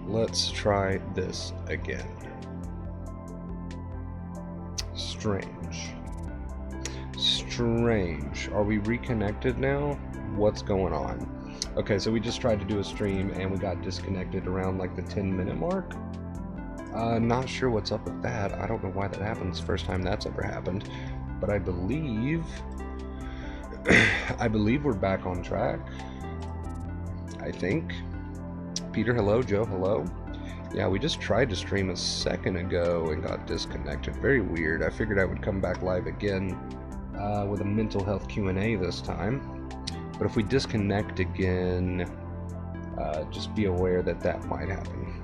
Let's try this again. Strange. Strange. Are we reconnected now? What's going on? Okay, so we just tried to do a stream and we got disconnected around like the 10-minute mark. Not sure what's up with that. I don't know why that happens. First time that's ever happened. But I believe we're back on track. I think. Peter, hello. Joe, hello. Yeah, we just tried to stream a second ago and got disconnected. Very weird. I figured I would come back live again with a mental health Q&A this time. But if we disconnect again, just be aware that that might happen.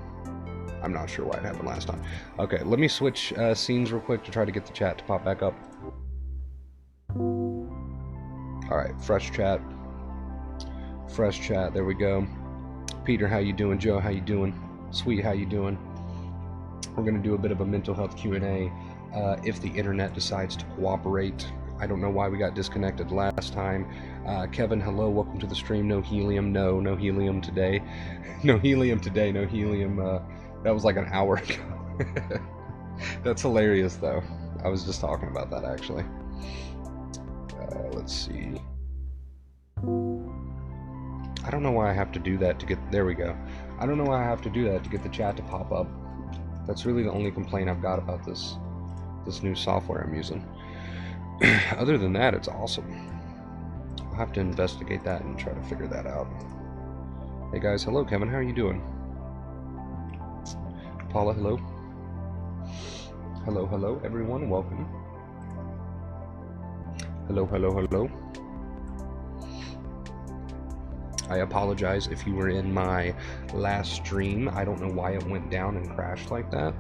I'm not sure why it happened last time. Okay, let me switch scenes real quick to try to get the chat to pop back up. Alright, fresh chat. Fresh chat, there we go. Peter, how you doing? Joe, how you doing? Sweet, how you doing? We're going to do a bit of a mental health Q&A if the internet decides to cooperate. I don't know why we got disconnected last time. Kevin, hello, welcome to the stream. No helium, no helium today. No helium today, no helium. That was like an hour ago. That's hilarious, though. I was just talking about that, actually. Let's see. I don't know why I have to do that to get... There we go. I don't know why I have to do that to get the chat to pop up. That's really the only complaint I've got about this new software I'm using. Other than that, it's awesome. I'll have to investigate that and try to figure that out. Hey guys, hello Kevin, how are you doing? Paula, hello. Hello, hello everyone, welcome. Hello, hello, hello. I apologize if you were in my last stream. I don't know why it went down and crashed like that.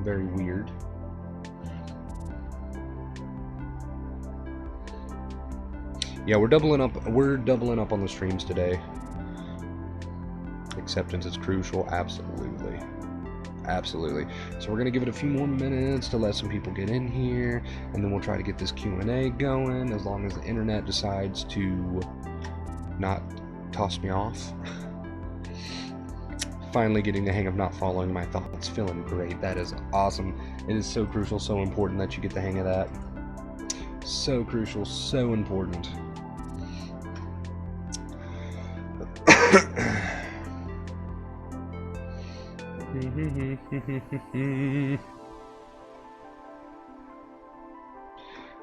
Very weird. Yeah, we're doubling up on the streams today. Acceptance is crucial, absolutely. Absolutely. So we're gonna give it a few more minutes to let some people get in here, and then we'll try to get this Q&A going, as long as the internet decides to not toss me off. Finally getting the hang of not following my thoughts. Feeling great. That is awesome. It is so crucial, so important that you get the hang of that. So crucial, so important.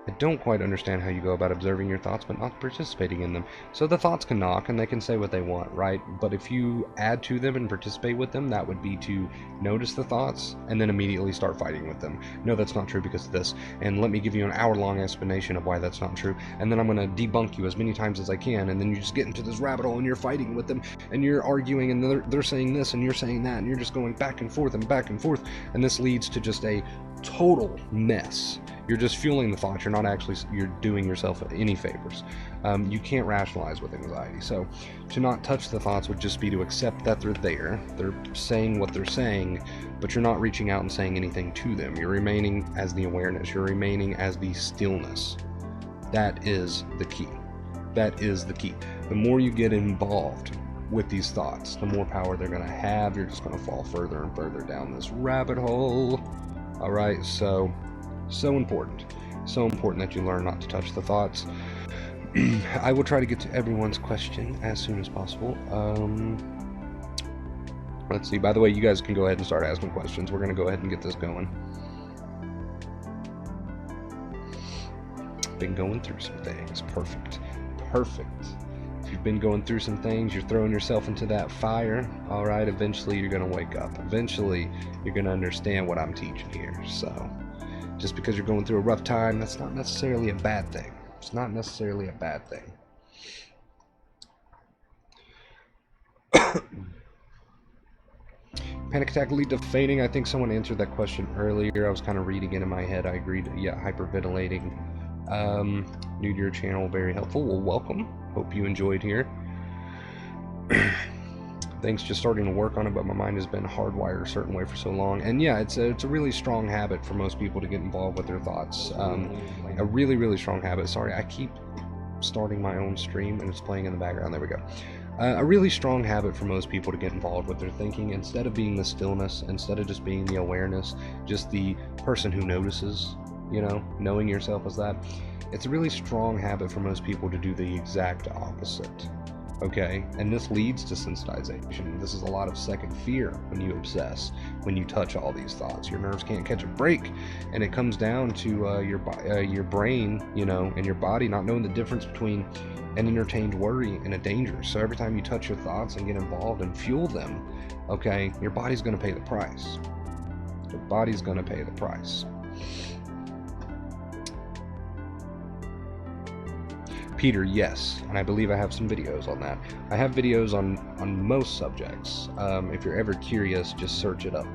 I don't quite understand how you go about observing your thoughts but not participating in them. So the thoughts can knock and they can say what they want, right? But if you add to them and participate with them, that would be to notice the thoughts and then immediately start fighting with them. No, that's not true because of this. And let me give you an hour-long explanation of why that's not true. And then I'm going to debunk you as many times as I can. And then you just get into this rabbit hole and you're fighting with them and you're arguing and they're saying this and you're saying that and you're just going back and forth and back and forth. And this leads to just a total mess. You're just fueling the thoughts. You're doing yourself any favors. You can't rationalize with anxiety. So to not touch the thoughts would just be to accept that they're there. They're saying what they're saying, but you're not reaching out and saying anything to them. You're remaining as the awareness. You're remaining as the stillness. That is the key. That is the key. The more you get involved with these thoughts, the more power they're going to have. You're just going to fall further and further down this rabbit hole. All right, so important. So important that you learn not to touch the thoughts. I will try to get to everyone's question as soon as possible. Let's see. By the way, you guys can go ahead and start asking questions. We're going to go ahead and get this going. Been going through some things. Perfect. Perfect. If you've been going through some things, you're throwing yourself into that fire. All right, eventually you're going to wake up. Eventually you're going to understand what I'm teaching here. So just because you're going through a rough time, that's not necessarily a bad thing. It's not necessarily a bad thing. Panic attack lead to fainting. I think someone answered that question earlier. I was kind of reading it in my head. I agreed. Yeah, hyperventilating. New to your channel, very helpful. Well, welcome. Hope you enjoyed here. Things just starting to work on it, but my mind has been hardwired a certain way for so long. And yeah, it's a really strong habit for most people to get involved with their thoughts. A really, really strong habit. Sorry, I keep starting my own stream and it's playing in the background. There we go. A really strong habit for most people to get involved with their thinking, instead of being the stillness, instead of just being the awareness, just the person who notices, knowing yourself as that. It's a really strong habit for most people to do the exact opposite. Okay, and this leads to sensitization. This is a lot of second fear when you obsess, when you touch all these thoughts. Your nerves can't catch a break, and it comes down to your brain, and your body not knowing the difference between an entertained worry and a danger. So every time you touch your thoughts and get involved and fuel them, okay, your body's going to pay the price. Your body's going to pay the price. Peter, yes, and I believe I have some videos on that. I have videos on most subjects. If you're ever curious, just search it up.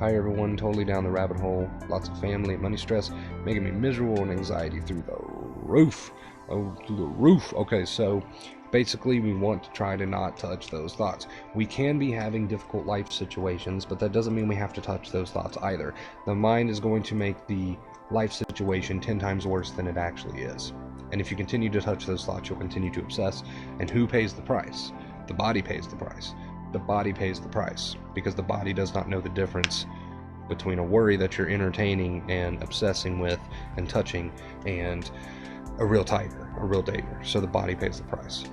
Hi everyone, totally down the rabbit hole. Lots of family and money stress, making me miserable and anxiety through the roof. Oh, through the roof. Okay, so basically we want to try to not touch those thoughts. We can be having difficult life situations, but that doesn't mean we have to touch those thoughts either. The mind is going to make the life situation 10 times worse than it actually is. And if you continue to touch those thoughts, you'll continue to obsess. And who pays the price? The body pays the price. The body pays the price, because the body does not know the difference between a worry that you're entertaining and obsessing with and touching and a real tiger, a real danger. So the body pays the price.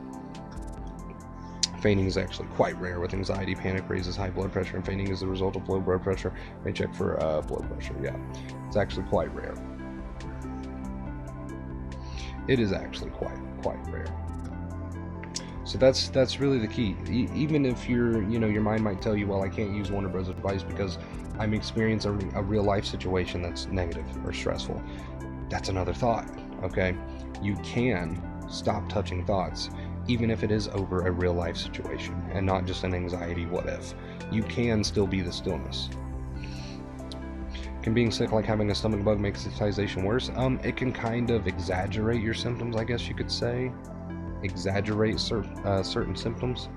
Fainting is actually quite rare with anxiety. Panic raises high blood pressure, and fainting is the result of low blood pressure. May check for blood pressure. Yeah, it's actually quite rare. It is actually quite rare. So that's really the key. Even if your mind might tell you, well, I can't use Warner Bros. Advice because I'm experiencing a real life situation that's negative or stressful. That's another thought. Okay, you can stop touching thoughts, even if it is over a real life situation and not just an anxiety what if. You can still be the stillness. Can being sick, like having a stomach bug, make sensitization worse? It can kind of exaggerate your symptoms, I guess you could say. Exaggerate certain symptoms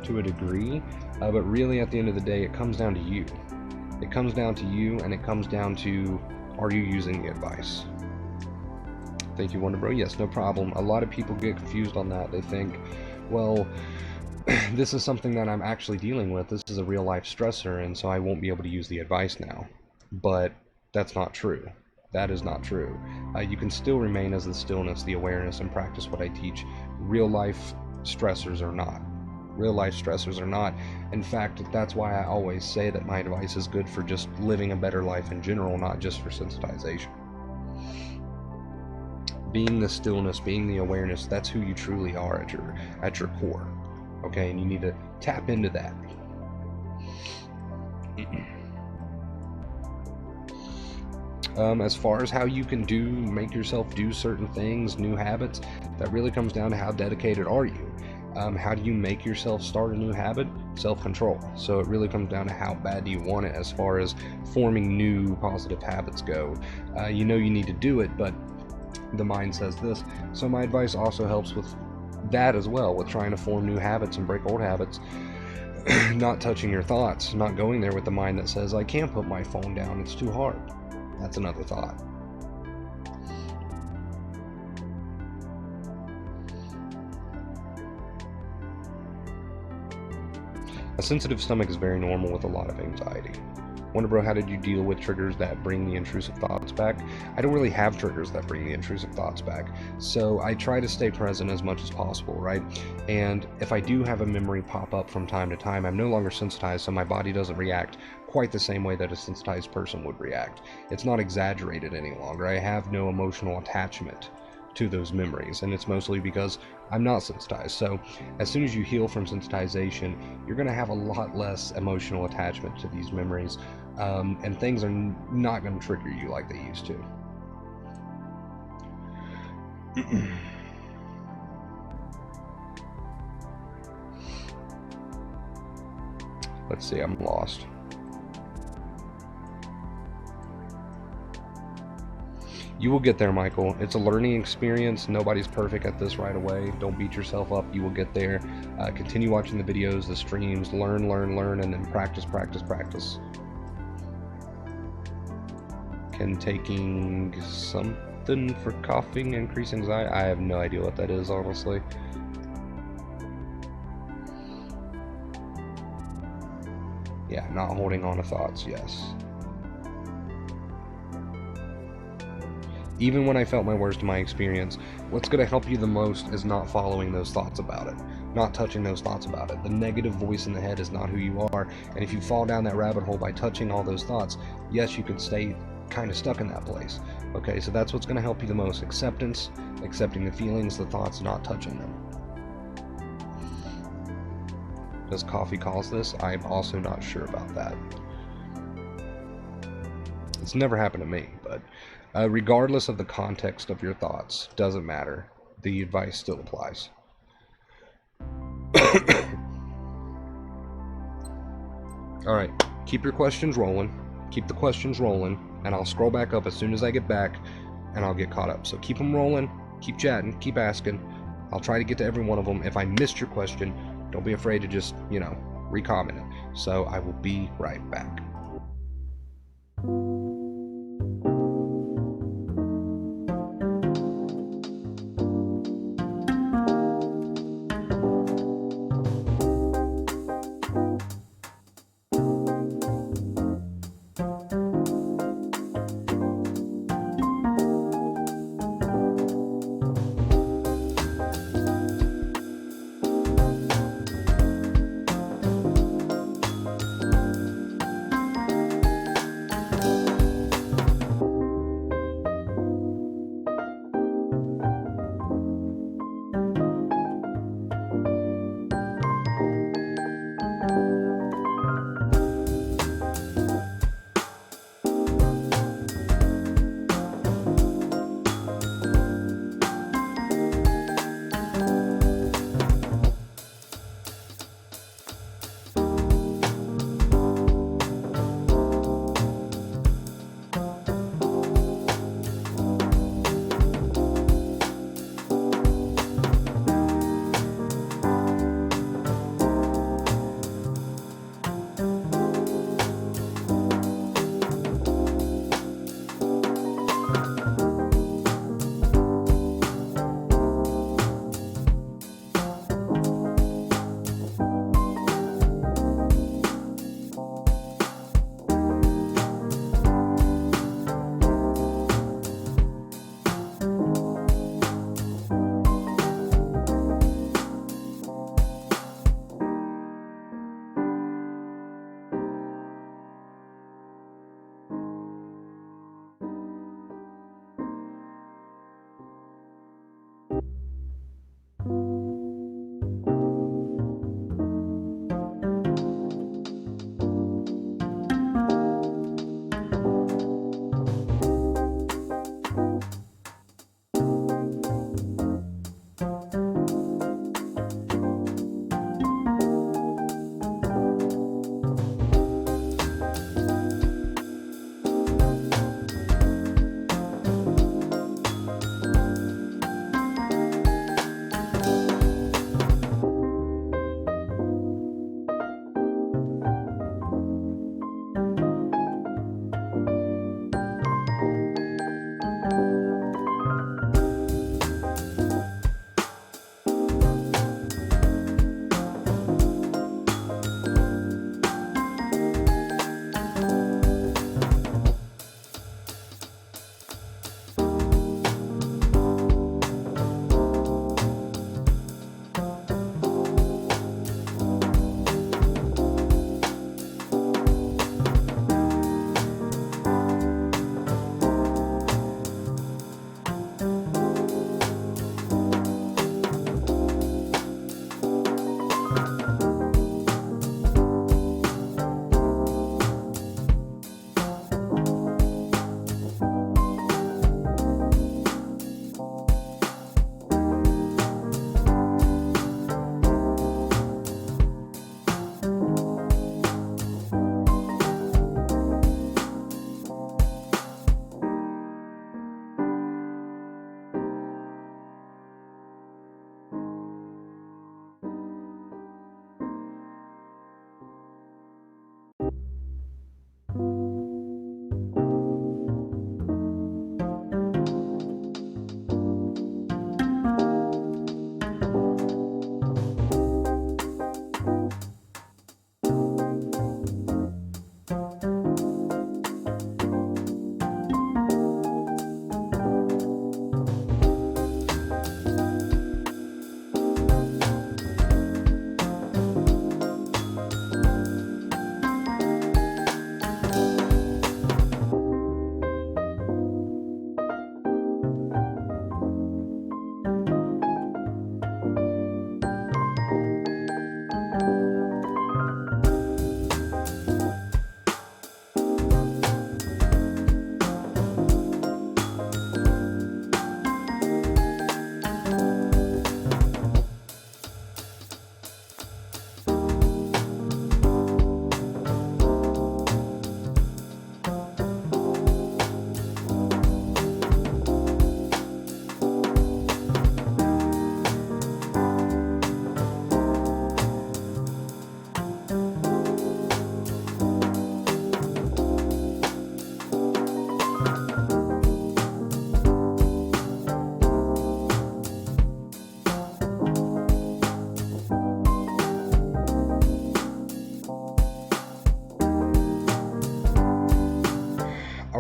to a degree, but really at the end of the day, it comes down to you. It comes down to you, and it comes down to, are you using the advice? Thank you, Wonder Bro. Yes, no problem. A lot of people get confused on that. They think, well, this is something that I'm actually dealing with. This is a real life stressor, and so I won't be able to use the advice now. But that's not true. That is not true. You can still remain as the stillness, the awareness, and practice what I teach. Real life stressors are not. Real life stressors are not. In fact, that's why I always say that my advice is good for just living a better life in general, not just for sensitization. Being the stillness, being the awareness, that's who you truly are at your core. Okay, and you need to tap into that. As far as how you can make yourself do certain things, new habits, that really comes down to how dedicated are you. How do you make yourself start a new habit? Self-control. So it really comes down to how bad do you want it as far as forming new positive habits go. You know you need to do it, but the mind says this. So my advice also helps with that as well, with trying to form new habits and break old habits. Not touching your thoughts, not going there with the mind that says, I can't put my phone down, it's too hard. That's another thought. A sensitive stomach is very normal with a lot of anxiety. Wonder Bro, how did you deal with triggers that bring the intrusive thoughts back? I don't really have triggers that bring the intrusive thoughts back, so I try to stay present as much as possible, right? And if I do have a memory pop up from time to time, I'm no longer sensitized, so my body doesn't react quite the same way that a sensitized person would react. It's not exaggerated any longer. I have no emotional attachment to those memories, and it's mostly because I'm not sensitized. So as soon as you heal from sensitization, you're going to have a lot less emotional attachment to these memories, and things are not going to trigger you like they used to. Let's see, I'm lost. You will get there, Michael. It's a learning experience. Nobody's perfect at this right away. Don't beat yourself up. You will get there. Continue watching the videos, the streams, learn, and then practice. Can taking something for coughing increase anxiety? I have no idea what that is, honestly. Yeah, not holding on to thoughts, yes. Even when I felt my worst in my experience, what's going to help you the most is not following those thoughts about it, not touching those thoughts about it. The negative voice in the head is not who you are, and if you fall down that rabbit hole by touching all those thoughts, yes, you can stay kind of stuck in that place. Okay, so that's what's going to help you the most. Acceptance, accepting the feelings, the thoughts, not touching them. Does coffee cause this? I'm also not sure about that. It's never happened to me, but regardless of the context of your thoughts, doesn't matter. The advice still applies. Alright, keep your questions rolling. Keep the questions rolling, and I'll scroll back up as soon as I get back, and I'll get caught up. So keep them rolling, keep chatting, keep asking. I'll try to get to every one of them. If I missed your question, don't be afraid to just, re-comment it. So I will be right back.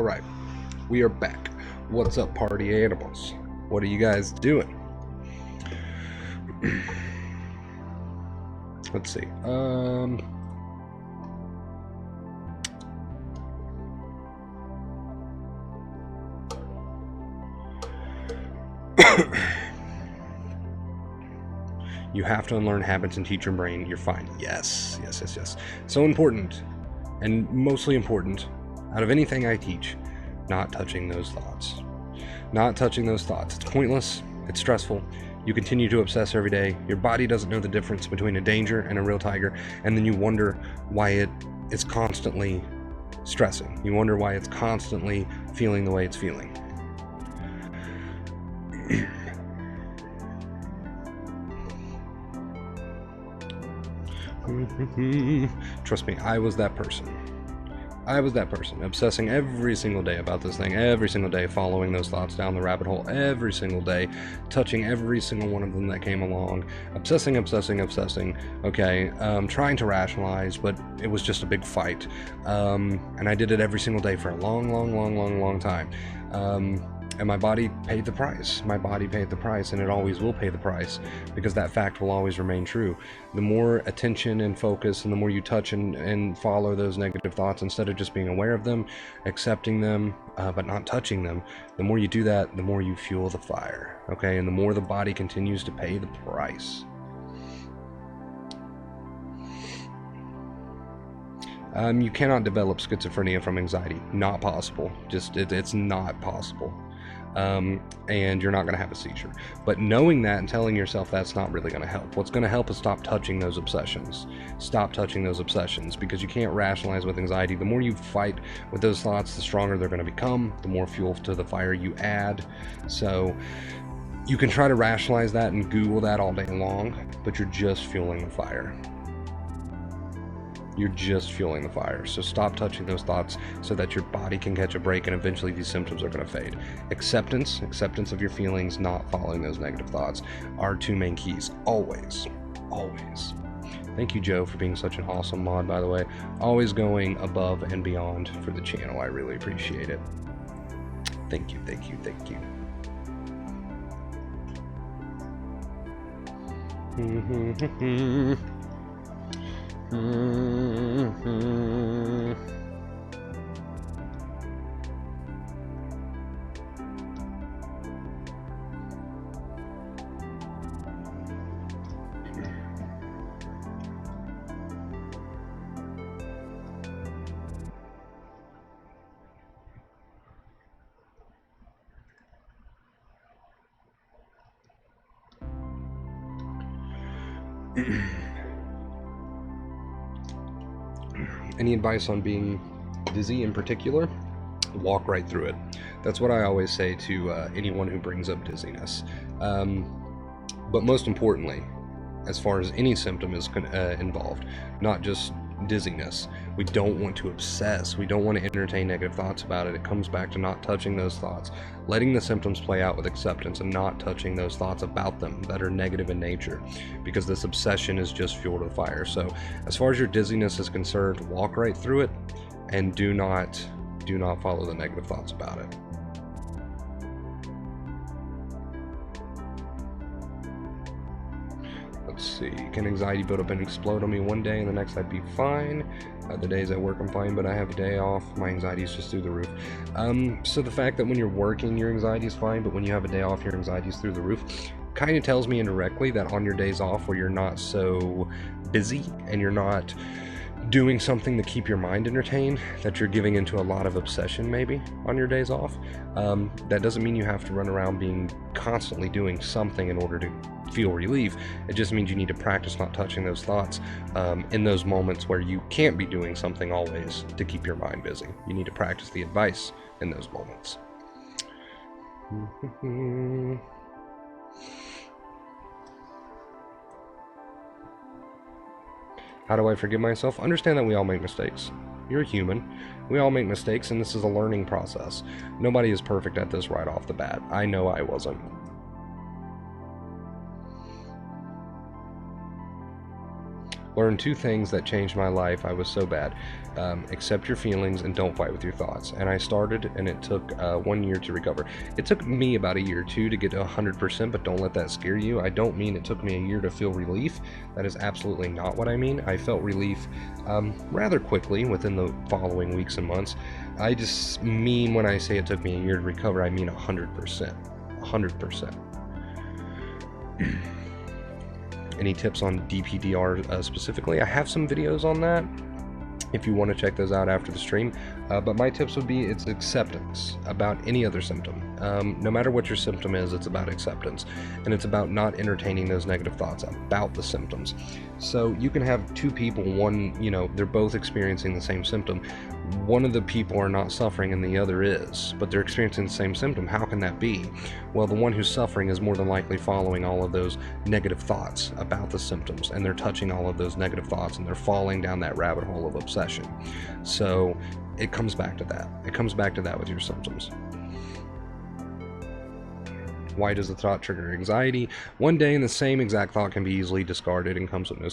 Alright, we are back. What's up, party animals? What are you guys doing? Let's see. You have to unlearn habits and teach your brain you're fine. Yes. So important, and mostly important, out of anything I teach, not touching those thoughts. Not touching those thoughts. It's pointless. It's stressful. You continue to obsess every day. Your body doesn't know the difference between a danger and a real tiger, and then you wonder why it is constantly stressing. You wonder why it's constantly feeling the way it's feeling. Trust me, I was that person. Obsessing every single day about this thing, every single day, following those thoughts down the rabbit hole every single day, touching every single one of them that came along, obsessing, okay, trying to rationalize, but it was just a big fight, and I did it every single day for a long time, and my body paid the price. And it always will pay the price, because that fact will always remain true. The more attention and focus, and the more you touch and follow those negative thoughts, instead of just being aware of them, accepting them, but not touching them, the more you do that, the more you fuel the fire, okay? And the more the body continues to pay the price. You cannot develop schizophrenia from anxiety. Not possible. It's not possible. And you're not going to have a seizure. But knowing that and telling yourself that's not really going to help. What's going to help is stop touching those obsessions. Stop touching those obsessions, because you can't rationalize with anxiety. The more you fight with those thoughts, the stronger they're going to become, the more fuel to the fire you add. So you can try to rationalize that and Google that all day long, but you're just fueling the fire. You're just fueling the fire. So stop touching those thoughts so that your body can catch a break, and eventually these symptoms are going to fade. Acceptance of your feelings, not following those negative thoughts, are two main keys. Always. Thank you, Joe, for being such an awesome mod, by the way. Always going above and beyond for the channel. I really appreciate it. Thank you. Any advice on being dizzy in particular? Walk right through it. That's what I always say to anyone who brings up dizziness. But most importantly, as far as any symptom is involved, not just dizziness, we don't want to obsess. We don't want to entertain negative thoughts about it. It comes back to not touching those thoughts, letting the symptoms play out with acceptance, and not touching those thoughts about them that are negative in nature, because this obsession is just fuel to the fire. So as far as your dizziness is concerned, walk right through it, and do not follow the negative thoughts about it. Let's see. Can anxiety build up and explode on me one day and the next I'd be fine? The days I work I'm fine, but I have a day off, my anxiety is just through the roof. So the fact that when you're working your anxiety is fine, but when you have a day off your anxiety is through the roof, kind of tells me indirectly that on your days off where you're not so busy and you're not doing something to keep your mind entertained, that you're giving into a lot of obsession maybe on your days off. That doesn't mean you have to run around being constantly doing something in order to feel relief. It just means you need to practice not touching those thoughts in those moments where you can't be doing something always to keep your mind busy. You need to practice the advice in those moments. How do I forgive myself? Understand that we all make mistakes. You're a human. We all make mistakes, and this is a learning process. Nobody is perfect at this right off the bat. I know I wasn't. Learned 2 things that changed my life. I was so bad. Accept your feelings and don't fight with your thoughts. And I started, and it took 1 year to recover. It took me about a year or 2 to get to 100%, but don't let that scare you. I don't mean it took me a year to feel relief. That is absolutely not what I mean. I felt relief rather quickly within the following weeks and months. I just mean when I say it took me a year to recover, I mean 100%. 100%. Any tips on DPDR specifically? I have some videos on that if you want to check those out after the stream, but my tips would be it's acceptance about any other symptom. No matter what your symptom is, it's about acceptance, and it's about not entertaining those negative thoughts about the symptoms. So you can have 2 people, one, they're both experiencing the same symptom. One of the people are not suffering and the other is, but they're experiencing the same symptom. How can that be? Well, the one who's suffering is more than likely following all of those negative thoughts about the symptoms, and they're touching all of those negative thoughts, and they're falling down that rabbit hole of obsession. So it comes back to that. It comes back to that with your symptoms. Why does the thought trigger anxiety? One day and the same exact thought can be easily discarded and comes with no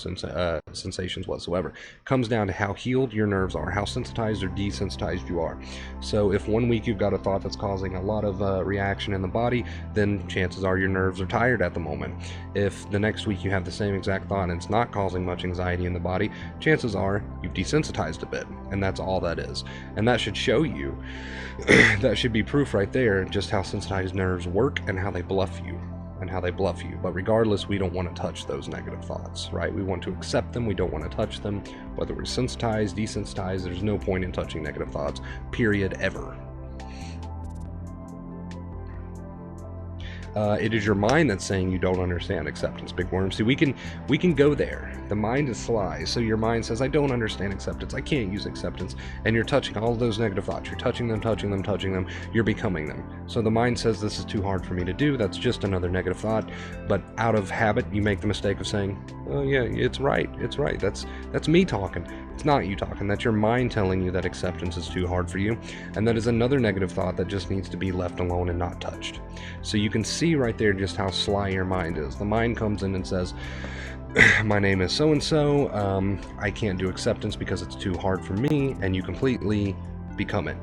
sensations whatsoever. It comes down to how healed your nerves are, how sensitized or desensitized you are. So if 1 week you've got a thought that's causing a lot of reaction in the body, then chances are your nerves are tired at the moment. If the next week you have the same exact thought and it's not causing much anxiety in the body, chances are you've desensitized a bit, and that's all that is. And that should show you, that should be proof right there, just how sensitized nerves work and how they bluff you. But regardless, we don't want to touch those negative thoughts, right? We want to accept them. We don't want to touch them. Whether we're sensitized, desensitized, there's no point in touching negative thoughts, period, ever. It is your mind that's saying you don't understand acceptance, Big Worm. See, we can go there. The mind is sly. So your mind says, I don't understand acceptance. I can't use acceptance. And you're touching all of those negative thoughts. You're touching them. You're becoming them. So the mind says, this is too hard for me to do. That's just another negative thought. But out of habit, you make the mistake of saying, oh yeah, it's right. That's me talking. It's not you talking. That's your mind telling you that acceptance is too hard for you. And that is another negative thought that just needs to be left alone and not touched. So you can see right there just how sly your mind is. The mind comes in and says, my name is so-and-so, I can't do acceptance because it's too hard for me, and you completely become it.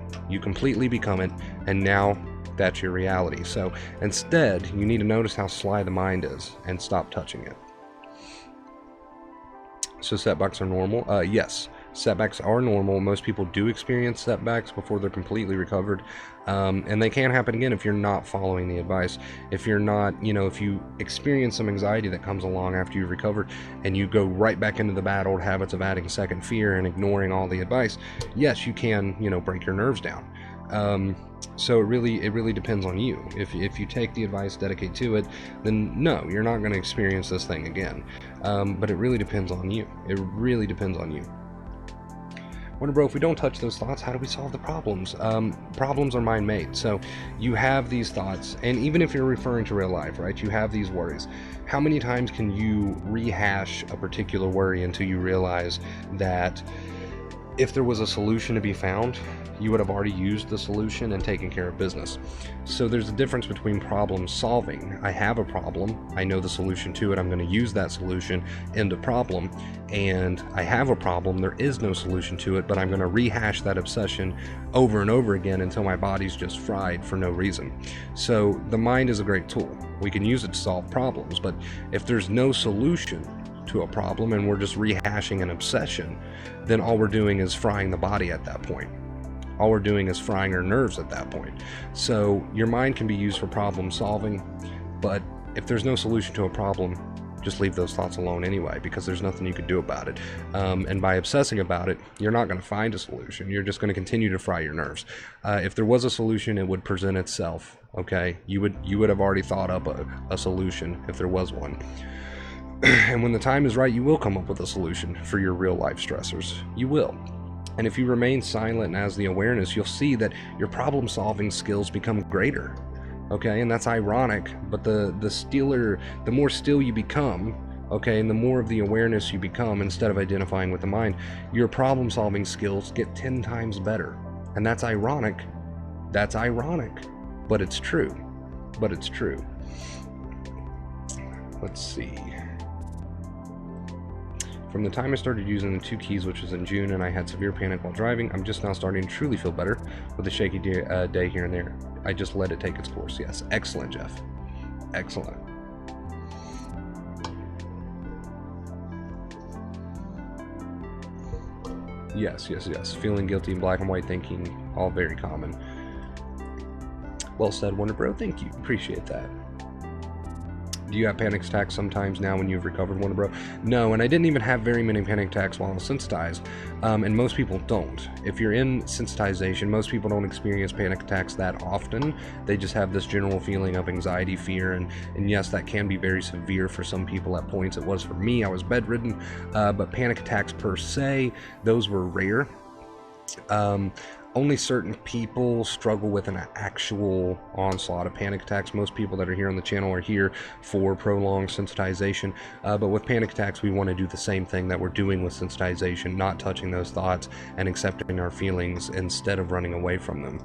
And now that's your reality. So instead, you need to notice how sly the mind is and stop touching it. So setbacks are normal? Yes, setbacks are normal. Most people do experience setbacks before they're completely recovered. And they can happen again if you're not following the advice. If you're not, if you experience some anxiety that comes along after you've recovered and you go right back into the bad old habits of adding second fear and ignoring all the advice, yes, you can, break your nerves down. So it really depends on you. If you take the advice, dedicate to it, then no, you're not going to experience this thing again. But it really depends on you. Wonder, bro, if we don't touch those thoughts, how do we solve the problems? Problems are mind-made. So you have these thoughts, and even if you're referring to real life, right, you have these worries. How many times can you rehash a particular worry until you realize that if there was a solution to be found, you would have already used the solution and taken care of business? So there's a difference between problem solving. I have a problem, I know the solution to it, I'm going to use that solution, end of problem. And I have a problem, there is no solution to it, but I'm going to rehash that obsession over and over again until my body's just fried for no reason. So the mind is a great tool. We can use it to solve problems, but if there's no solution to a problem and we're just rehashing an obsession, then all we're doing is frying the body at that point. All we're doing is frying our nerves at that point. So your mind can be used for problem solving, but if there's no solution to a problem, just leave those thoughts alone anyway, because there's nothing you can do about it. And by obsessing about it, you're not going to find a solution. You're just going to continue to fry your nerves. If there was a solution, it would present itself. Okay, you would have already thought up a solution if there was one. And when the time is right, you will come up with a solution for your real life stressors. You will. And if you remain silent and as the awareness, you'll see that your problem solving skills become greater. Okay, and that's ironic, but the more still you become, okay, and the more of the awareness you become, instead of identifying with the mind, your problem solving skills get 10 times better. And that's ironic. But it's true. Let's see. From the time I started using the 2 keys, which was in June, and I had severe panic while driving, I'm just now starting to truly feel better with a shaky day here and there. I just let it take its course. Yes, excellent, Jeff. Excellent. Yes. Feeling guilty and black and white thinking, all very common. Well said, Wonder Bro. Thank you. Appreciate that. Do you have panic attacks sometimes now when you've recovered, Wonder Bro? No, and I didn't even have very many panic attacks while I was sensitized. And most people don't. If you're in sensitization, most people don't experience panic attacks that often. They just have this general feeling of anxiety, fear, and yes, that can be very severe for some people at points. It was for me. I was bedridden, but panic attacks per se, those were rare. Only certain people struggle with an actual onslaught of panic attacks. Most people that are here on the channel are here for prolonged sensitization, but with panic attacks we want to do the same thing that we're doing with sensitization, not touching those thoughts and accepting our feelings instead of running away from them.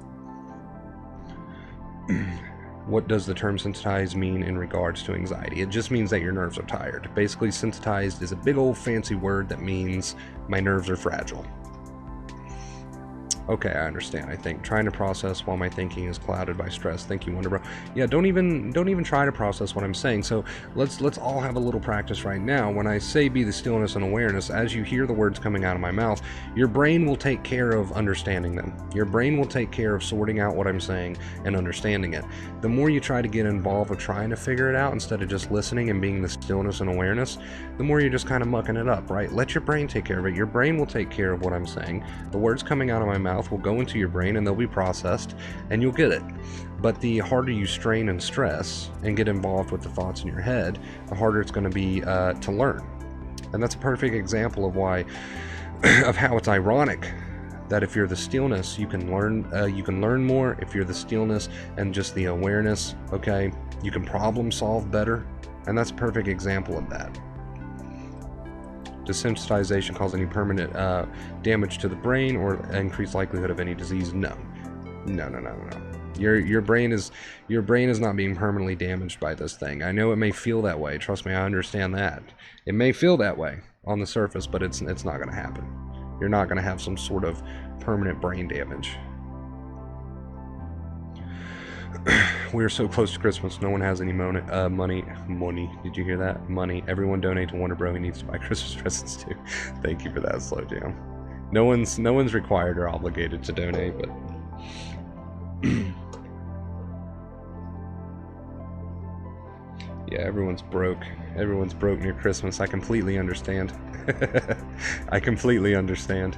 What does the term sensitized mean in regards to anxiety? It just means that your nerves are tired. Basically, sensitized is a big old fancy word that means my nerves are fragile. Okay, I understand. I think trying to process while my thinking is clouded by stress. Thank you, Wonder Bro. Yeah, don't even try to process what I'm saying. So let's all have a little practice right now. When I say be the stillness and awareness, as you hear the words coming out of my mouth, your brain will take care of understanding them. Your brain will take care of sorting out what I'm saying and understanding it. The more you try to get involved with trying to figure it out instead of just listening and being the stillness and awareness, the more you're just kind of mucking it up, right? Let your brain take care of it. Your brain will take care of what I'm saying. The words coming out of my mouth will go into your brain and they'll be processed and you'll get it. But the harder you strain and stress and get involved with the thoughts in your head, the harder it's going to be to learn. And that's a perfect example of why of how it's ironic that if you're the stillness you can learn more. If you're the stillness and just the awareness, okay, you can problem solve better. And that's a perfect example of that. Does sensitization cause any permanent damage to the brain or increased likelihood of any disease? No. Your brain is not being permanently damaged by this thing. I know it may feel that way. Trust me, I understand that. It may feel that way on the surface, but it's not going to happen. You're not going to have some sort of permanent brain damage. We're so close to Christmas, no one has any money. Did you hear that? Money. Everyone donate to Wonder Bro. He needs to buy Christmas presents too. Thank you for that, Slow Jam. No one's required or obligated to donate, but yeah, everyone's broke. Everyone's broke near Christmas. I completely understand. I completely understand.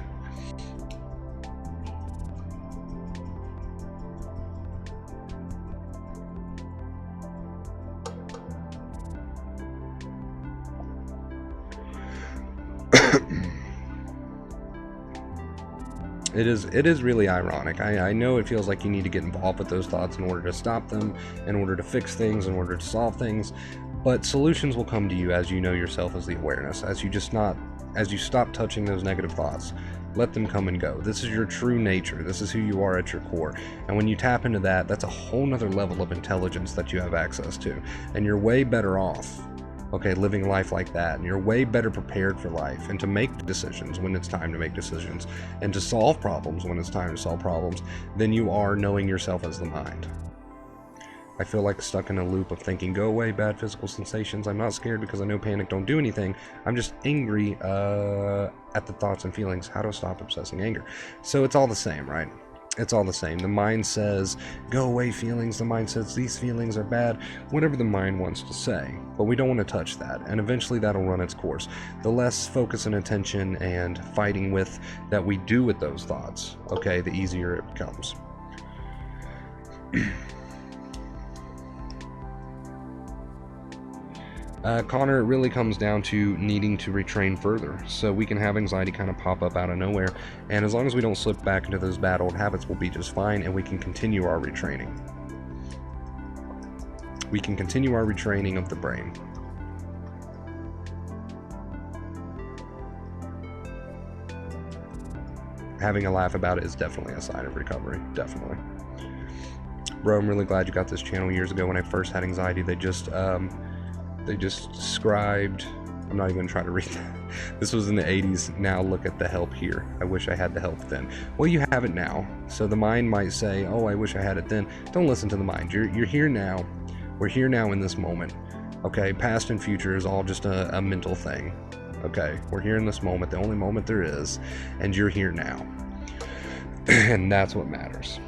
It is really ironic. I know it feels like you need to get involved with those thoughts in order to stop them, in order to fix things, in order to solve things, but solutions will come to you as you know yourself as the awareness, as you stop touching those negative thoughts. Let them come and go. This is your true nature. This is who you are at your core. And when you tap into that, that's a whole nother level of intelligence that you have access to. And you're way better off, okay, living life like that. And you're way better prepared for life and to make decisions when it's time to make decisions and to solve problems when it's time to solve problems than you are knowing yourself as the mind. I feel like stuck in a loop of thinking, go away, bad physical sensations. I'm not scared because I know panic don't do anything. I'm just angry at the thoughts and feelings. How to stop obsessing anger? So it's all the same, right? It's all the same. The mind says, go away feelings. The mind says, these feelings are bad. Whatever the mind wants to say. But we don't want to touch that. And eventually that'll run its course. The less focus and attention and fighting with that we do with those thoughts, okay, the easier it becomes. Connor, it really comes down to needing to retrain further. So we can have anxiety kind of pop up out of nowhere, and as long as we don't slip back into those bad old habits, we'll be just fine, and we can continue our retraining. We can continue our retraining of the brain. Having a laugh about it is definitely a sign of recovery. Definitely. Bro, I'm really glad you got this channel years ago when I first had anxiety. They just described I'm not even going to try to read that. This was in the 80s. Now look at the help here. I wish I had the help then. Well, you have it now. So the mind might say, oh, I wish I had it then. Don't listen to the mind. You're here now. We're here now in this moment. Okay, past and future is all just a mental thing. Okay, we're here in this moment, the only moment there is, and you're here now. And that's what matters.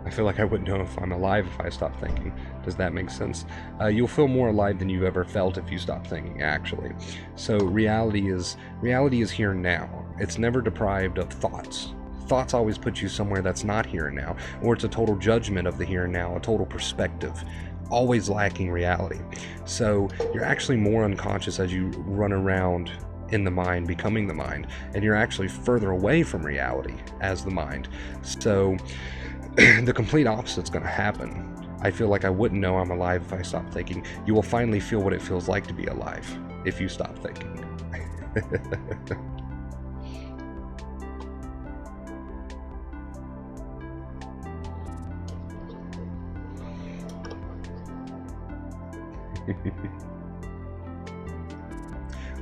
I feel like I wouldn't know if I'm alive if I stopped thinking. Does that make sense? You'll feel more alive than you've ever felt if you stop thinking, actually. So reality is here and now. It's never deprived of thoughts. Thoughts always put you somewhere that's not here and now, or it's a total judgment of the here and now, a total perspective, always lacking reality. So you're actually more unconscious as you run around in the mind, becoming the mind, and you're actually further away from reality as the mind. So the complete opposite's going to happen. I feel like I wouldn't know I'm alive if I stopped thinking. You will finally feel what it feels like to be alive if you stop thinking.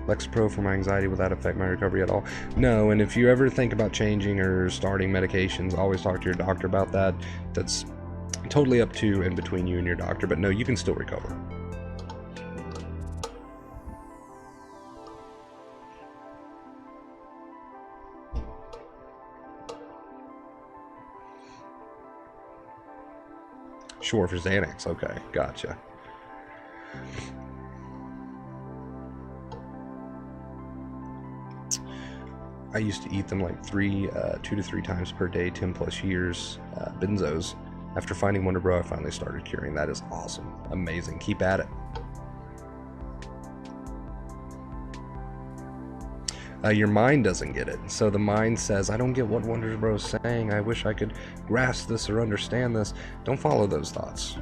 Lexapro for my anxiety, will that affect my recovery at all? No, and if you ever think about changing or starting medications, always talk to your doctor about that. That's totally up to and between you and your doctor, but no, you can still recover. Sure, for Xanax, okay, gotcha. I used to eat them like 2 to 3 times per day, 10 plus years, benzos. After finding Wonder Bro, I finally started curing. That is awesome. Amazing. Keep at it. Your mind doesn't get it. So the mind says, I don't get what Wonder Bro is saying. I wish I could grasp this or understand this. Don't follow those thoughts.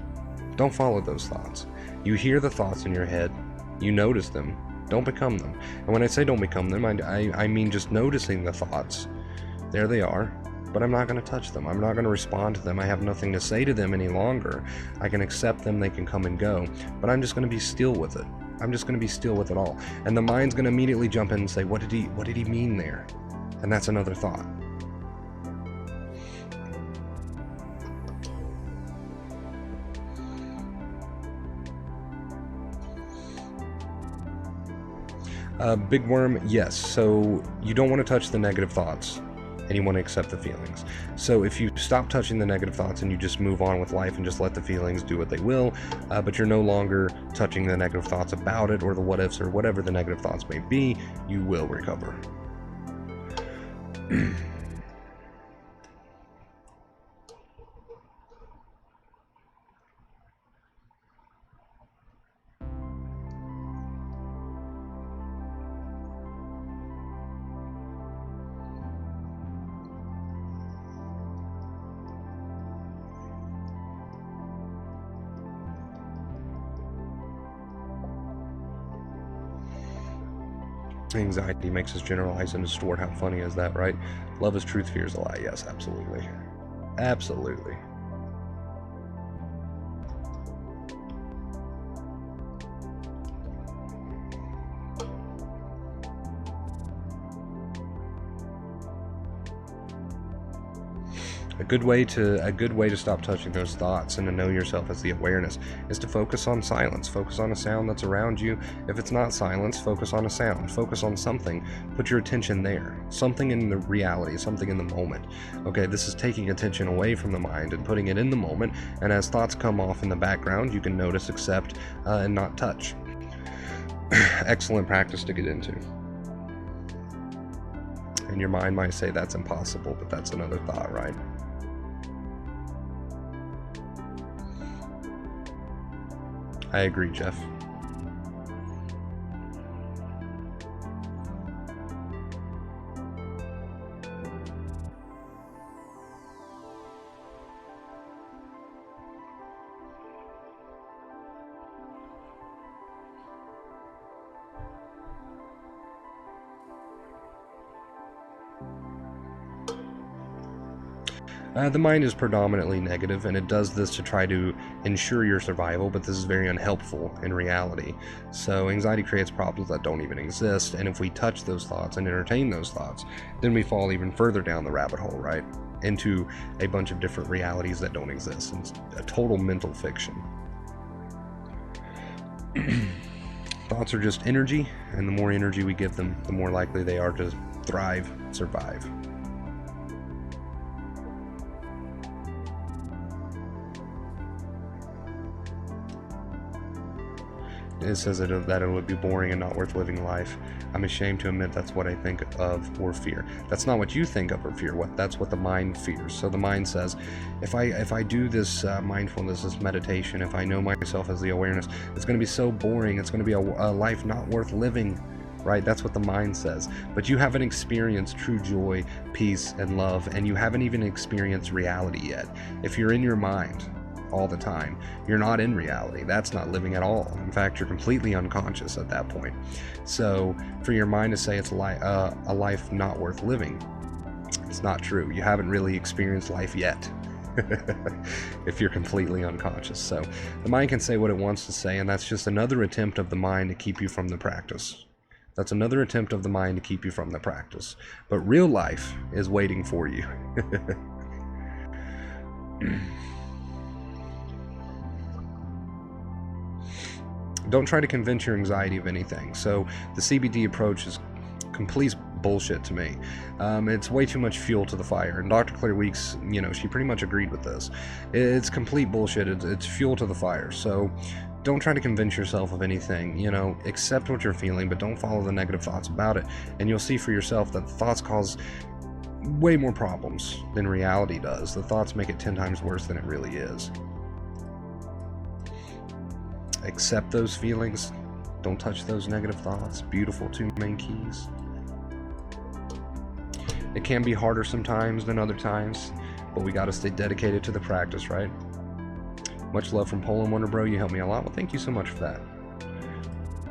Don't follow those thoughts. You hear the thoughts in your head. You notice them. Don't become them. And when I say don't become them, I mean just noticing the thoughts. There they are, but I'm not going to touch them. I'm not going to respond to them. I have nothing to say to them any longer. I can accept them. They can come and go, but I'm just going to be still with it. I'm just going to be still with it all. And the mind's going to immediately jump in and say, what did he mean there? And that's another thought. Big worm, yes. So you don't want to touch the negative thoughts, and you want to accept the feelings. So if you stop touching the negative thoughts and you just move on with life and just let the feelings do what they will, but you're no longer touching the negative thoughts about it or the what ifs or whatever the negative thoughts may be, you will recover. Anxiety makes us generalize and distort. How funny is that, right? Love is truth, fear is a lie. Yes, absolutely. Absolutely. A good way to stop touching those thoughts and to know yourself as the awareness is to focus on silence. Focus on a sound that's around you. If it's not silence, focus on a sound. Focus on something. Put your attention there. Something in the reality, something in the moment. Okay, this is taking attention away from the mind and putting it in the moment, and as thoughts come off in the background, you can notice, accept, and not touch. Excellent practice to get into. And your mind might say that's impossible, but that's another thought, right? I agree, Jeff. The mind is predominantly negative, and it does this to try to ensure your survival, but this is very unhelpful in reality. So anxiety creates problems that don't even exist, and if we touch those thoughts and entertain those thoughts, then we fall even further down the rabbit hole, right? Into a bunch of different realities that don't exist. It's a total mental fiction. Thoughts are just energy, and the more energy we give them, the more likely they are to thrive, survive. It says that it would be boring and not worth living life. I'm ashamed to admit that's what I think of or fear. That's not what you think of or fear. That's what the mind fears. So the mind says, if I do this mindfulness, this meditation, if I know myself as the awareness, it's going to be so boring. It's going to be a life not worth living, right? That's what the mind says. But you haven't experienced true joy, peace, and love, and you haven't even experienced reality yet. If you're in your mind all the time, you're not in reality. That's not living at all. In fact, you're completely unconscious at that point. So for your mind to say it's a life not worth living, it's not true. You haven't really experienced life yet. If you're completely unconscious. So the mind can say what it wants to say, and that's just another attempt of the mind to keep you from the practice. That's another attempt of the mind to keep you from the practice. But real life is waiting for you. Don't try to convince your anxiety of anything. So the CBD approach is complete bullshit to me. It's way too much fuel to the fire. And Dr. Claire Weeks, she pretty much agreed with this. It's complete bullshit. It's fuel to the fire. So don't try to convince yourself of anything. Accept what you're feeling, but don't follow the negative thoughts about it. And you'll see for yourself that the thoughts cause way more problems than reality does. The thoughts make it 10 times worse than it really is. Accept those feelings. Don't touch those negative thoughts. Beautiful 2 main keys. It can be harder sometimes than other times, but we got to stay dedicated to the practice, right? Much love from Poland Wonder Bro. You helped me a lot. Well, thank you so much for that.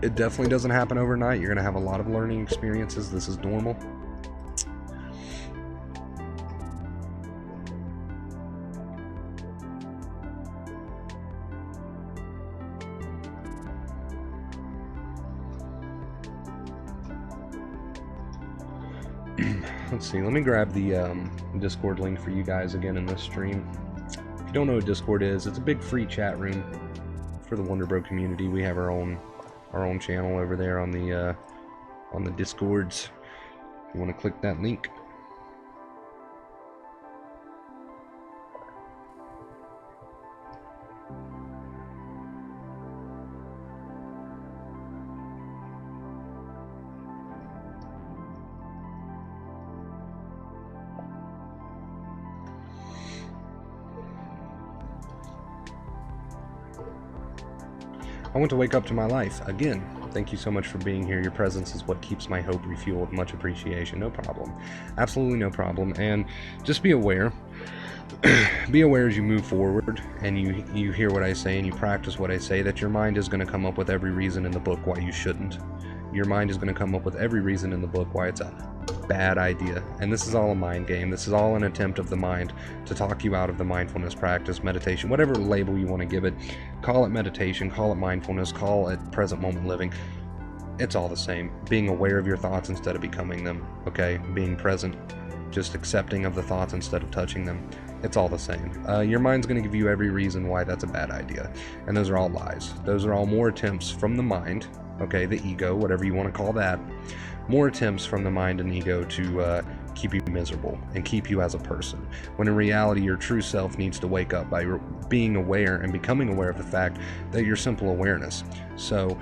It definitely doesn't happen overnight. You're going to have a lot of learning experiences. This is normal. Let's see, let me grab the Discord link for you guys again in this stream. If you don't know what Discord is, it's a big free chat room for the Wonder Bro community. We have our own channel over there on the Discords. If you want to click that link. I want to wake up to my life. Again, thank you so much for being here. Your presence is what keeps my hope refueled. Much appreciation. No problem. Absolutely no problem. And just be aware. Be aware as you move forward and you hear what I say and you practice what I say, that your mind is going to come up with every reason in the book why you shouldn't. Your mind is going to come up with every reason in the book why it's a bad idea. And this is all a mind game. This is all an attempt of the mind to talk you out of the mindfulness practice, meditation, whatever label you want to give it. Call it meditation, call it mindfulness, call it present moment living. It's all the same. Being aware of your thoughts instead of becoming them, okay? Being present, just accepting of the thoughts instead of touching them. It's all the same. Your mind's going to give you every reason why that's a bad idea. And those are all lies. Those are all more attempts from the mind, okay, the ego, whatever you want to call that. More attempts from the mind and ego to keep you miserable and keep you as a person. When in reality, your true self needs to wake up by being aware and becoming aware of the fact that you're simple awareness. So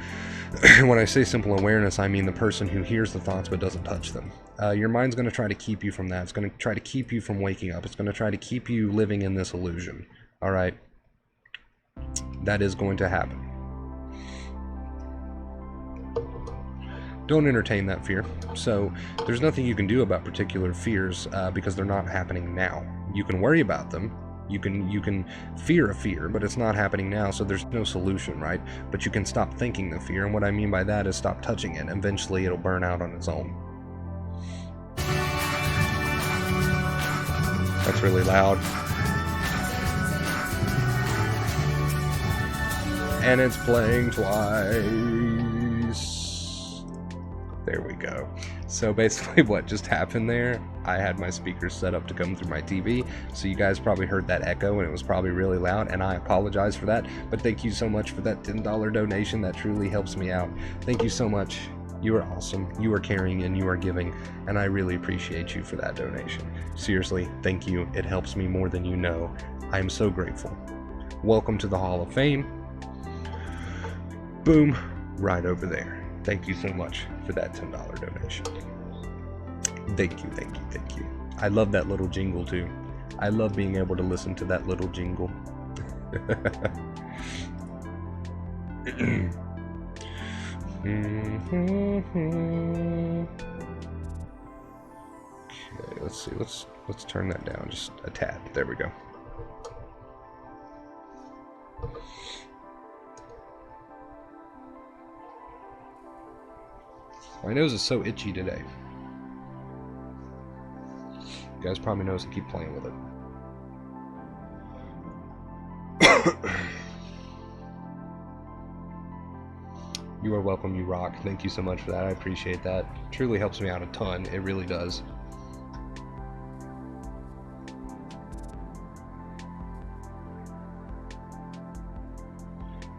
when I say simple awareness, I mean the person who hears the thoughts but doesn't touch them. Your mind's going to try to keep you from that. It's going to try to keep you from waking up. It's going to try to keep you living in this illusion. All right? That is going to happen. Don't entertain that fear. So there's nothing you can do about particular fears because they're not happening now. You can worry about them. You can fear a fear, but it's not happening now, so there's no solution, right? But you can stop thinking the fear, and what I mean by that is stop touching it. Eventually it'll burn out on its own. That's really loud. And it's playing twice. There we go. So basically what just happened there, I had my speakers set up to come through my TV, so you guys probably heard that echo and it was probably really loud, and I apologize for that, but thank you so much for that $10 donation. That truly helps me out. Thank you so much. You are awesome. You are caring and you are giving, and I really appreciate you for that donation. Seriously, thank you. It helps me more than you know. I am so grateful. Welcome to the Hall of Fame. Boom, right over there. Thank you so much for that $10 donation. Thank you, thank you, thank you. I love that little jingle too. I love being able to listen to that little jingle. Okay, let's see. Let's turn that down just a tad. There we go. My nose is so itchy today. You guys probably notice I keep playing with it. You are welcome, you rock. Thank you so much for that. I appreciate that. It truly helps me out a ton. It really does.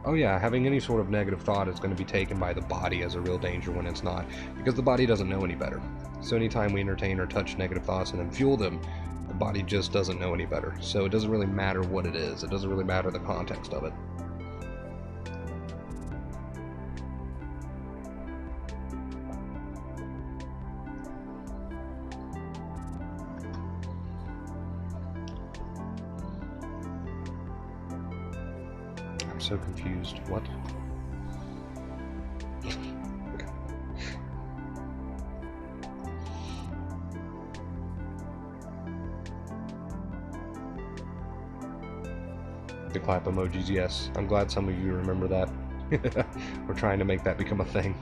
Oh yeah, having any sort of negative thought is going to be taken by the body as a real danger when it's not, because the body doesn't know any better. So anytime we entertain or touch negative thoughts and then fuel them, the body just doesn't know any better. So it doesn't really matter what it is. It doesn't really matter the context of it. I'm so confused. What? The clap emojis, yes. I'm glad some of you remember that. We're trying to make that become a thing.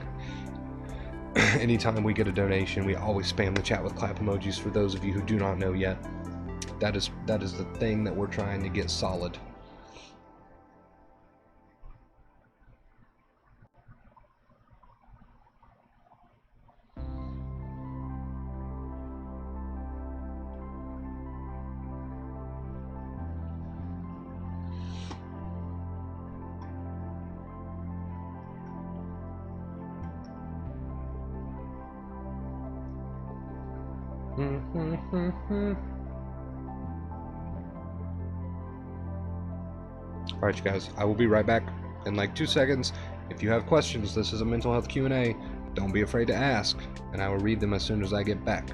Anytime we get a donation, we always spam the chat with clap emojis. For those of you who do not know yet, that is the thing that we're trying to get solid. Alright, you guys, I will be right back in like 2 seconds. If you have questions, this is a mental health Q&A. Don't be afraid to ask, and I will read them as soon as I get back.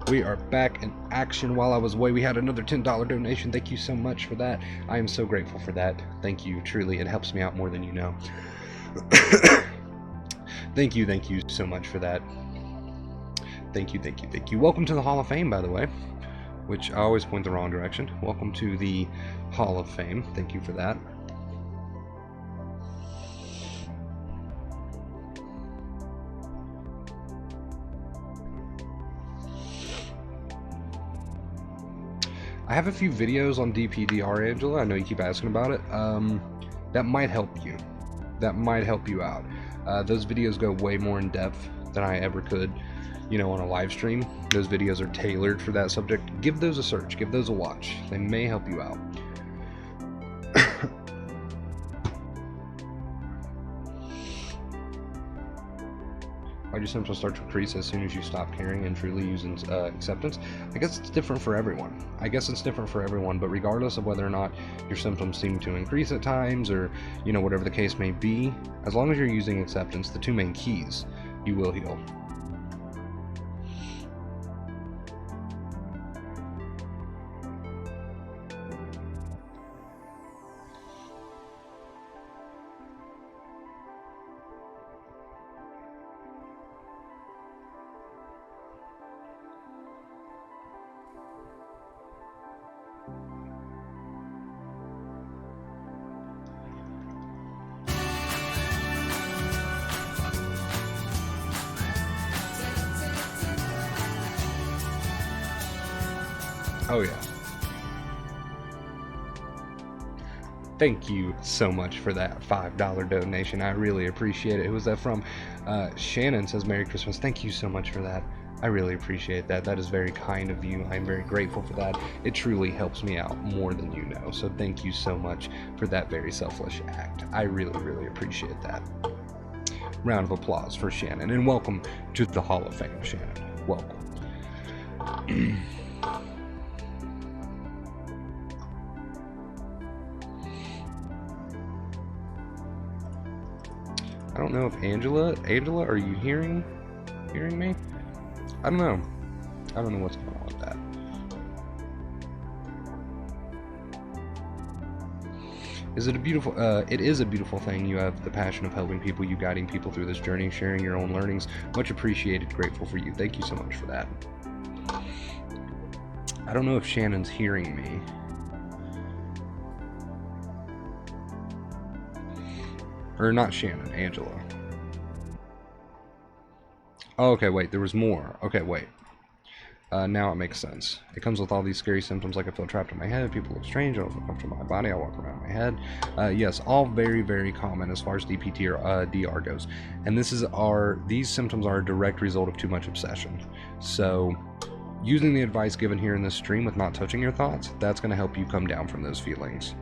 We are back in action. While I was away, we had another $10 donation. Thank you so much for that. I am so grateful for that. Thank you. Truly, it helps me out more than you know. Thank you so much for that. Thank you. Welcome to the Hall of Fame, by the way, which I always point the wrong direction. Welcome to the Hall of Fame. Thank you for that. I have a few videos on DPDR, Angela. I know you keep asking about it. That might help you. That might help you out. Those videos go way more in depth than I ever could, you know, on a live stream. Those videos are tailored for that subject. Give those a search. Give those a watch. They may help you out. Why do symptoms start to increase as soon as you stop caring and truly using acceptance? I guess it's different for everyone. But regardless of whether or not your symptoms seem to increase at times, or, you know, whatever the case may be, as long as you're using acceptance, the two main keys, you will heal. Oh yeah. Thank you so much for that $5 donation. I really appreciate it. Who was that from? Shannon says Merry Christmas. Thank you so much for that. I really appreciate that. That is very kind of you. I'm very grateful for that. It truly helps me out more than you know. So thank you so much for that very selfless act. I really appreciate that. Round of applause for Shannon, and welcome to the Hall of Fame, Shannon. Welcome. I don't know if Angela, are you hearing me? I don't know what's going on with that. Is it a beautiful, it is a beautiful thing. You have the passion of helping people, you guiding people through this journey, sharing your own learnings. Much appreciated, grateful for you. Thank you so much for that. I don't know if Shannon's hearing me. Or not Shannon, Angela. Oh, okay, wait, there was more. Okay, wait. Now it makes sense. It comes with all these scary symptoms, like I feel trapped in my head, people look strange, I don't feel comfortable in my body, I walk around my head. Yes, all very common as far as DPT or DR goes. And these symptoms are a direct result of too much obsession. So, using the advice given here in this stream with not touching your thoughts, that's going to help you come down from those feelings.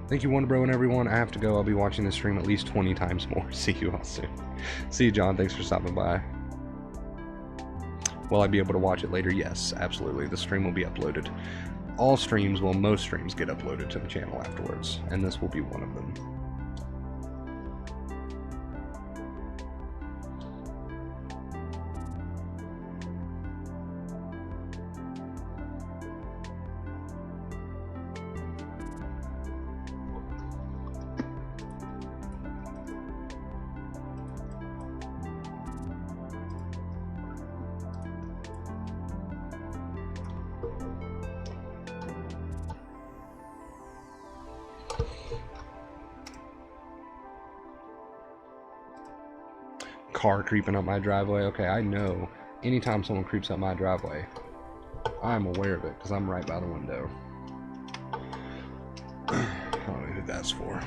Thank you, Wonder Bro, and everyone. I have to go. I'll be watching this stream at least 20 times more. See you all soon. See you, John. Thanks for stopping by. Will I be able to watch it later? Yes, absolutely. The stream will be uploaded. All streams, well, most streams get uploaded to the channel afterwards, and this will be one of them. Car creeping up my driveway. Okay, I know anytime someone creeps up my driveway, I'm aware of it because I'm right by the window. I don't know who that's for.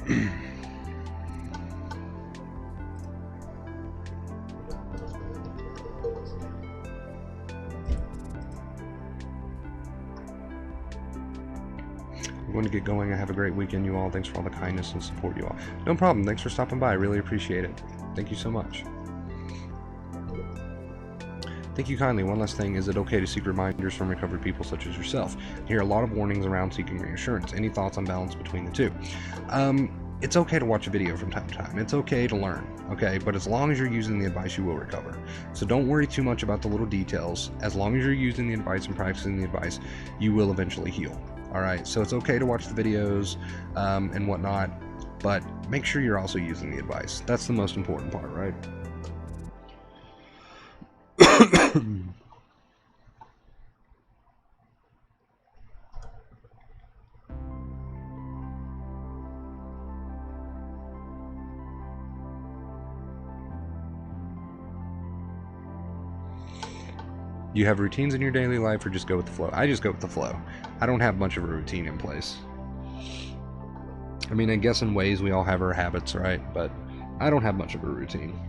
I'm going to get going. I have a great weekend, you all. Thanks for all the kindness and support, you all. No problem. Thanks for stopping by. I really appreciate it. Thank you so much. Thank you kindly. One last thing. Is it okay to seek reminders from recovered people such as yourself? I hear a lot of warnings around seeking reassurance. Any thoughts on balance between the two? It's okay to watch a video from time to time. It's okay to learn, okay? But as long as you're using the advice, you will recover. So don't worry too much about the little details. As long as you're using the advice and practicing the advice, you will eventually heal. All right? So it's okay to watch the videos and whatnot, but make sure you're also using the advice. That's the most important part, right? You have routines in your daily life, or just go with the flow? I just go with the flow. I don't have much of a routine in place. I mean, I guess in ways we all have our habits, right? But I don't have much of a routine.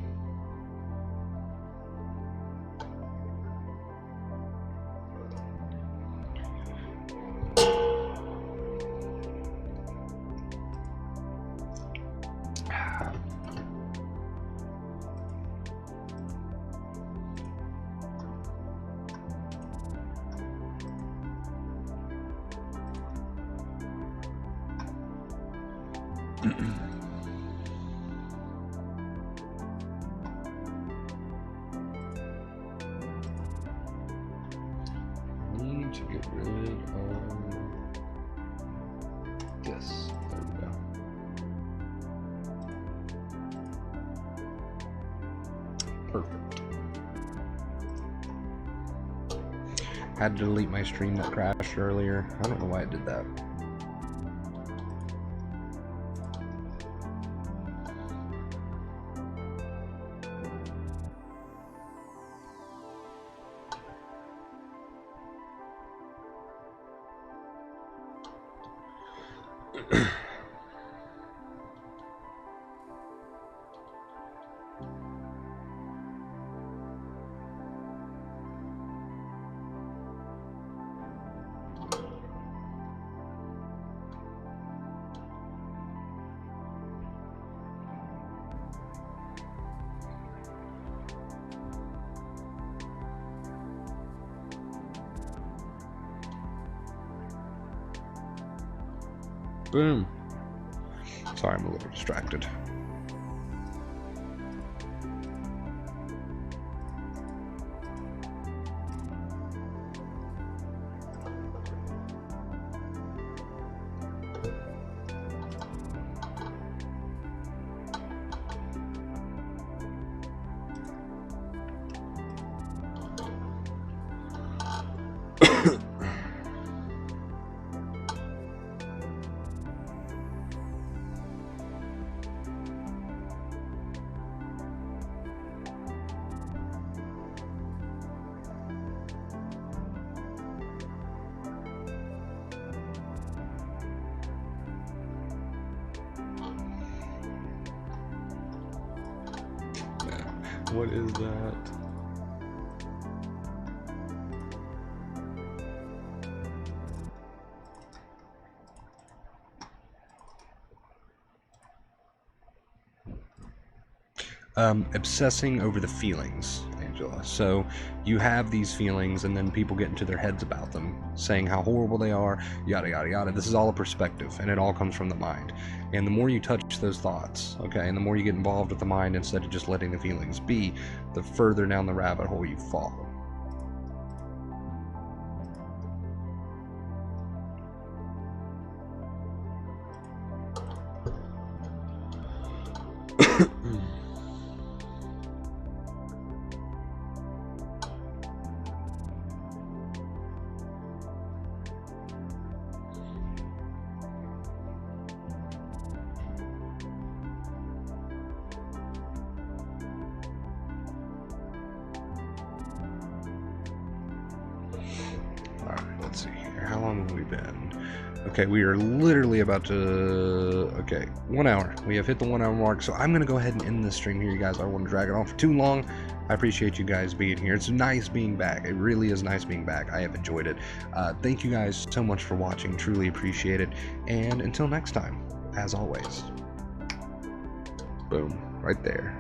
Need to get rid of this. There we go. Perfect. Had to delete my stream that crashed earlier. I don't know why it did that. Boom. Sorry, I'm a little distracted. What is that? Obsessing over the feelings, Angela. So you have these feelings and then people get into their heads about them, saying how horrible they are, yada yada yada. This is all a perspective, and it all comes from the mind. And the more you touch those thoughts, okay, and the more you get involved with the mind instead of just letting the feelings be, the further down the rabbit hole you fall. let's see here. How long have we been? Okay, we are literally about to... Okay, 1 hour. We have hit the 1 hour mark, so I'm going to go ahead and end this stream here, you guys. I don't want to drag it on for too long. I appreciate you guys being here. It's nice being back. It really is nice being back. I have enjoyed it. Thank you guys so much for watching. Truly appreciate it. And until next time, as always, boom, right there.